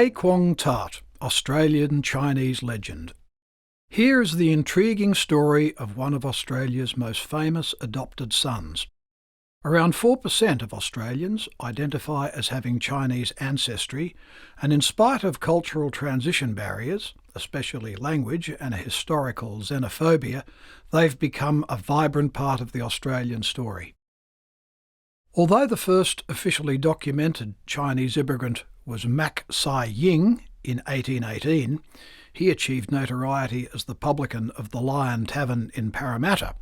Quong Tart, Australian Chinese legend. Here is the intriguing story of one of Australia's most famous adopted sons. Around 4% of Australians identify as having Chinese ancestry, and in spite of cultural transition barriers, especially language and a historical xenophobia, they've become a vibrant part of the Australian story. Although the first officially documented Chinese immigrant was Mac Sai Ying in 1818, he achieved notoriety as the publican of the Lion Tavern in Parramatta.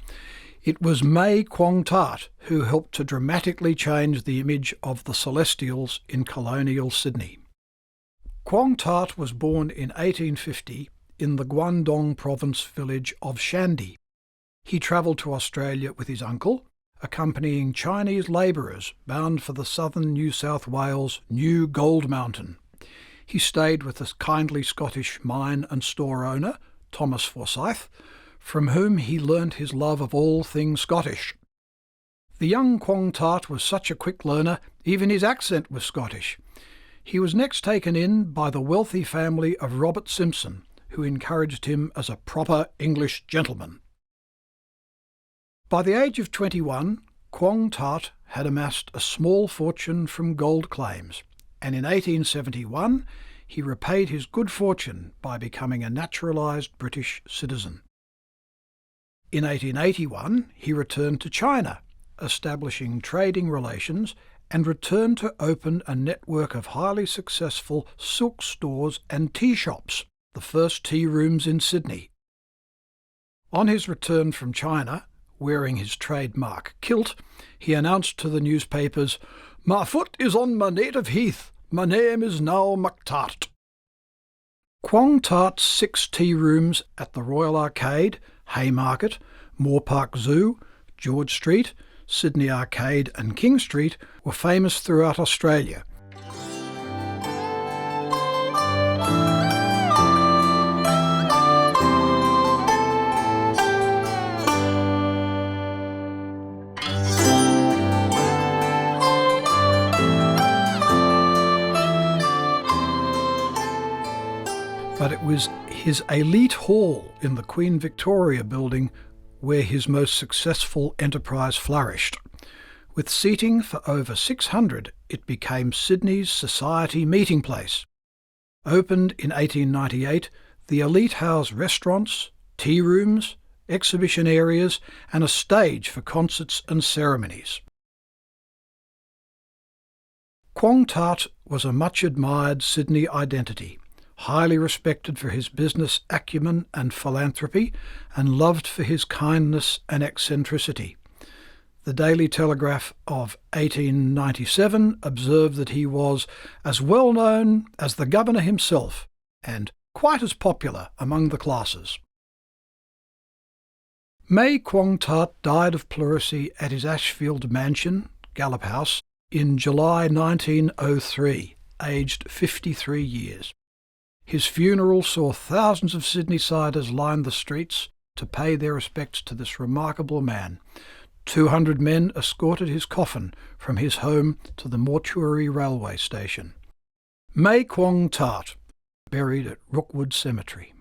It was Quong Tart who helped to dramatically change the image of the Celestials in colonial Sydney. Quong Tart was born in 1850 in the Guangdong province village of Shandy. He travelled to Australia with his uncle, accompanying Chinese labourers bound for the southern New South Wales New Gold Mountain. He stayed with a kindly Scottish mine and store owner, Thomas Forsyth, from whom he learnt his love of all things Scottish. The young Quong Tart was such a quick learner, even his accent was Scottish. He was next taken in by the wealthy family of Robert Simpson, who encouraged him as a proper English gentleman. By the age of 21, Quong Tart had amassed a small fortune from gold claims, and in 1871 he repaid his good fortune by becoming a naturalised British citizen. In 1881 he returned to China, establishing trading relations, and returned to open a network of highly successful silk stores and tea shops, the first tea rooms in Sydney. On his return from China, wearing his trademark kilt, he announced to the newspapers, "My foot is on my native heath. My name is now McTart." Quong Tart's 6 tea rooms at the Royal Arcade, Haymarket, Moore Park Zoo, George Street, Sydney Arcade and King Street were famous throughout Australia. But it was his elite hall in the Queen Victoria building where his most successful enterprise flourished. With seating for over 600, it became Sydney's society meeting place. Opened in 1898, the elite housed restaurants, tea rooms, exhibition areas, and a stage for concerts and ceremonies. Quong Tart was a much-admired Sydney identity, highly respected for his business acumen and philanthropy, and loved for his kindness and eccentricity. The Daily Telegraph of 1897 observed that he was as well known as the governor himself, and quite as popular among the classes. Quong Tart died of pleurisy at his Ashfield mansion, Gallop House, in July 1903, aged 53 years. His funeral saw thousands of Sydney-siders line the streets to pay their respects to this remarkable man. 200 men escorted his coffin from his home to the mortuary railway station. Quong Tart, buried at Rookwood Cemetery.